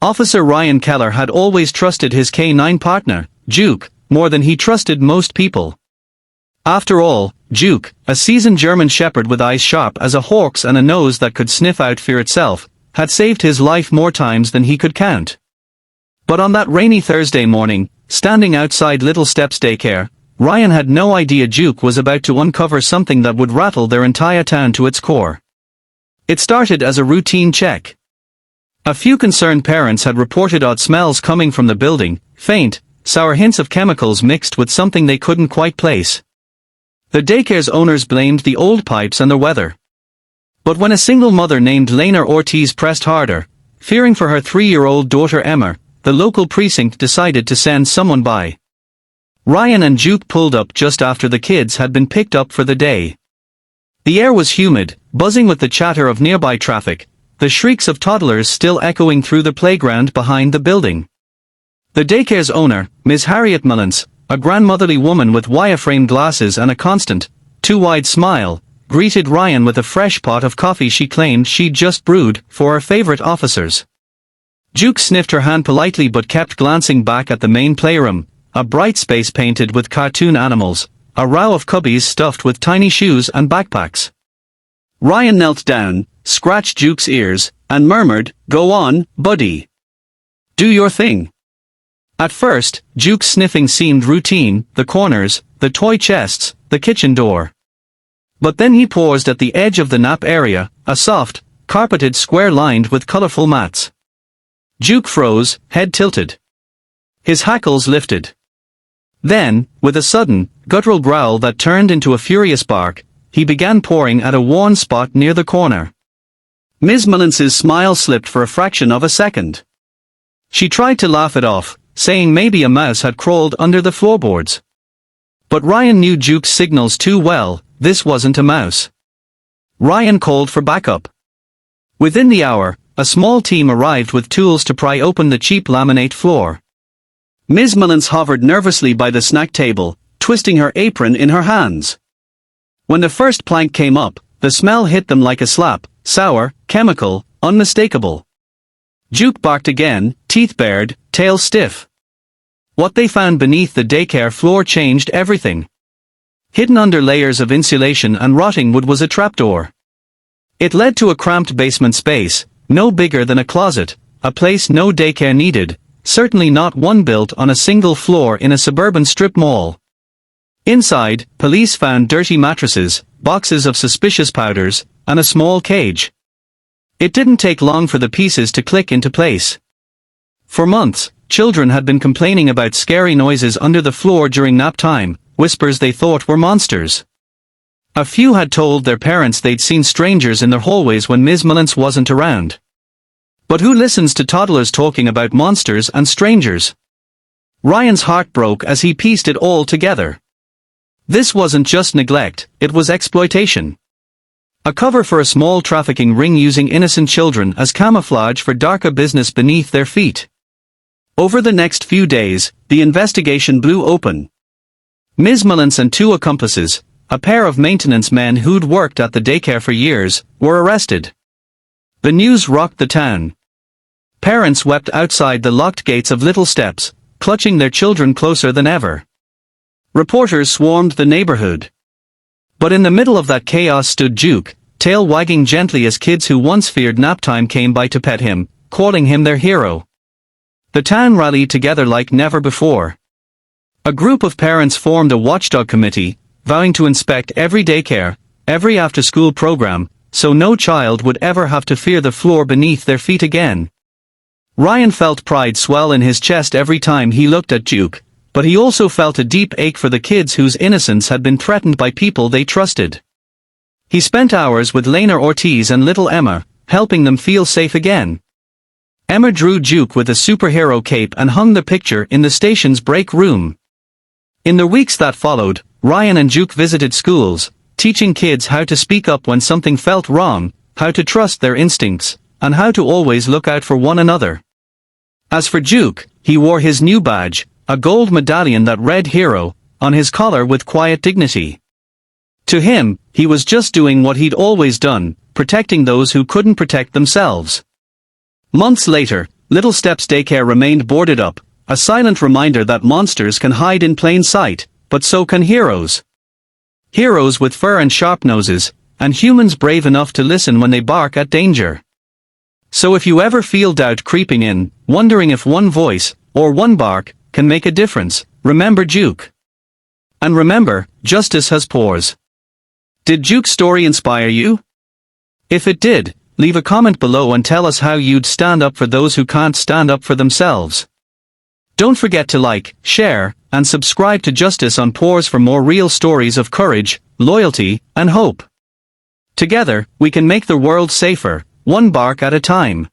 Officer Ryan Keller had always trusted his K-9 partner, Duke, more than he trusted most people. After all, Duke, a seasoned German shepherd with eyes sharp as a hawk's and a nose that could sniff out fear itself, had saved his life more times than he could count. But on that rainy Thursday morning, standing outside Little Steps Daycare, Ryan had no idea Duke was about to uncover something that would rattle their entire town to its core. It started as a routine check. A few concerned parents had reported odd smells coming from the building, faint, sour hints of chemicals mixed with something they couldn't quite place. The daycare's owners blamed the old pipes and the weather. But when a single mother named Lena Ortiz pressed harder, fearing for her 3-year-old daughter Emma, the local precinct decided to send someone by. Ryan and Duke pulled up just after the kids had been picked up for the day. The air was humid, buzzing with the chatter of nearby traffic, the shrieks of toddlers still echoing through the playground behind the building. The daycare's owner, Ms. Harriet Mullins, a grandmotherly woman with wireframe glasses and a constant, too-wide smile, greeted Ryan with a fresh pot of coffee she claimed she'd just brewed for her favorite officers. Duke sniffed her hand politely but kept glancing back at the main playroom, a bright space painted with cartoon animals, a row of cubbies stuffed with tiny shoes and backpacks. Ryan knelt down, scratched Duke's ears, and murmured, "Go on, buddy. Do your thing." At first, Duke's sniffing seemed routine, the corners, the toy chests, the kitchen door. But then he paused at the edge of the nap area, a soft, carpeted square lined with colorful mats. Duke froze, head tilted. His hackles lifted. Then, with a sudden, guttural growl that turned into a furious bark, he began pawing at a worn spot near the corner. Ms. Mullins's smile slipped for a fraction of a second. She tried to laugh it off, saying maybe a mouse had crawled under the floorboards. But Ryan knew Duke's signals too well, this wasn't a mouse. Ryan called for backup. Within the hour, a small team arrived with tools to pry open the cheap laminate floor. Ms. Mullins hovered nervously by the snack table, twisting her apron in her hands. When the first plank came up, the smell hit them like a slap, sour, chemical, unmistakable. Duke barked again, teeth bared, tail stiff. What they found beneath the daycare floor changed everything. Hidden under layers of insulation and rotting wood was a trapdoor. It led to a cramped basement space, no bigger than a closet, a place no daycare needed, certainly not one built on a single floor in a suburban strip mall. Inside, police found dirty mattresses, boxes of suspicious powders, and a small cage. It didn't take long for the pieces to click into place. For months, children had been complaining about scary noises under the floor during nap time, whispers they thought were monsters. A few had told their parents they'd seen strangers in their hallways when Ms. Mullins wasn't around. But who listens to toddlers talking about monsters and strangers? Ryan's heart broke as he pieced it all together. This wasn't just neglect, it was exploitation. A cover for a small trafficking ring using innocent children as camouflage for darker business beneath their feet. Over the next few days, the investigation blew open. Ms. Mullins and 2 accomplices, a pair of maintenance men who'd worked at the daycare for years, were arrested. The news rocked the town. Parents wept outside the locked gates of Little Steps, clutching their children closer than ever. Reporters swarmed the neighborhood. But in the middle of that chaos stood Duke, tail wagging gently as kids who once feared nap time came by to pet him, calling him their hero. The town rallied together like never before. A group of parents formed a watchdog committee, vowing to inspect every daycare, every after-school program, so no child would ever have to fear the floor beneath their feet again. Ryan felt pride swell in his chest every time he looked at Duke, but he also felt a deep ache for the kids whose innocence had been threatened by people they trusted. He spent hours with Lena Ortiz and little Emma, helping them feel safe again. Emma drew Duke with a superhero cape and hung the picture in the station's break room. In the weeks that followed, Ryan and Duke visited schools, teaching kids how to speak up when something felt wrong, how to trust their instincts, and how to always look out for one another. As for Duke, he wore his new badge, a gold medallion that read Hero, on his collar with quiet dignity. To him, he was just doing what he'd always done, protecting those who couldn't protect themselves. Months later, Little Steps Daycare remained boarded up, a silent reminder that monsters can hide in plain sight, but so can heroes. Heroes with fur and sharp noses, and humans brave enough to listen when they bark at danger. So if you ever feel doubt creeping in, wondering if one voice, or one bark, can make a difference, remember Duke. And remember, justice has paws. Did Duke's story inspire you? If it did, leave a comment below and tell us how you'd stand up for those who can't stand up for themselves. Don't forget to like, share, and subscribe to Justice on Paws for more real stories of courage, loyalty, and hope. Together, we can make the world safer, one bark at a time.